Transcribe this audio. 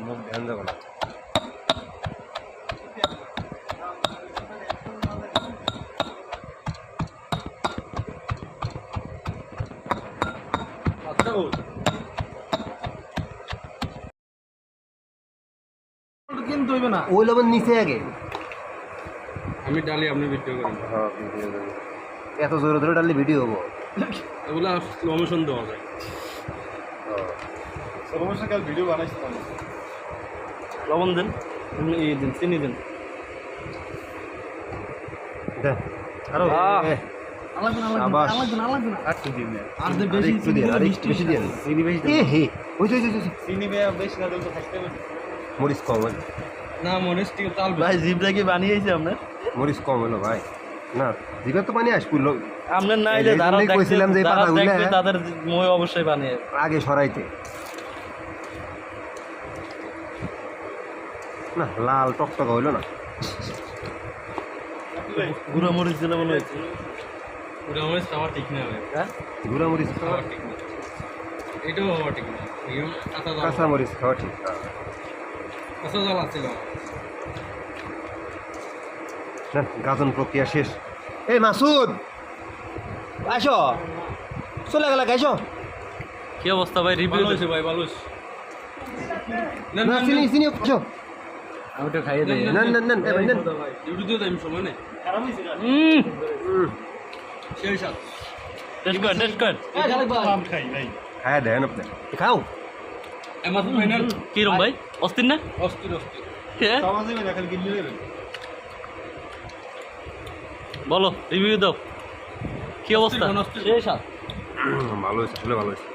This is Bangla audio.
মুখ ধ্যান যাবে না। কিন্তু হইবে না, ওই লবণ নিচে আগে। আমি ডালি আপনি ভিডিও করেন। হ্যাঁ ভিডিও দেবো, এত জোরে ধরে ডাললে ভিডিও হবো। এগুলা প্রমোশন দেওয়া যায়। প্রমোশন কাল ভিডিও বানাইছি তো। লবণ দেন, এই দিন চিনি দেন। দেন আরো আবাস একটু দিন না। আর বেশি একটু দিয়ে, আর একটু বেশি দিয়ে। চিনি বেশি এ হে ওই যে চিনি বেশি না দিলে তো থাকতে হবে। মরিচ কম হলো, না মরিচ ঠিক চাল ভাই জিভটা কি বানিয়েছে আপনার? মরিচ কম হলো ভাই। না জিভে তো পানি আসছিল আপনার না এলে এই যারা জন্যই কইছিলাম যে এই যারা পাতাগুলা দেখবে তাদের মই অবশ্যই বানিয়ে। আগে সরাইতে। না লাল টকটক হইলো না। গুঁড়ো মরিচ দিলে মনে হচ্ছে গুঁড়ো মরিচ খাওয়া ঠিক না ভাই। হ্যাঁ গুঁড়া মরিচ খাওয়া ঠিক না, এটাও খাওয়া ঠিক না। কাঁচা মরিচ খাওয়া ঠিক। কাঁচা জল আছে না গাজন প্রক্রিয়া শেষ। এই মাসুদ আসো, চলে গেল গাইছো। কি অবস্থা ভাই? রিভিউ হয়েছে ভাই, ভালো না চিনি চিনি আসো। আমি তো খাইয়ে দিই। নেন নেন নেন ভাই নেন। ইউটিউব দিয়ে সময় নেই। খারাপ হয়েছে সেই সাথ টেস্ট কর পাম খাই ভাই। খায়া দেন আপনি খাও। এমাজন ফাইনাল কি রকম ভাই? অস্থির না? অস্থির হ্যাঁ সমাজে না খালি গিলে নেবেন। বলো রিভিউ দাও, কি অবস্থা? সেই সাথ ভালো হয়েছে, আসলে ভালো হয়েছে।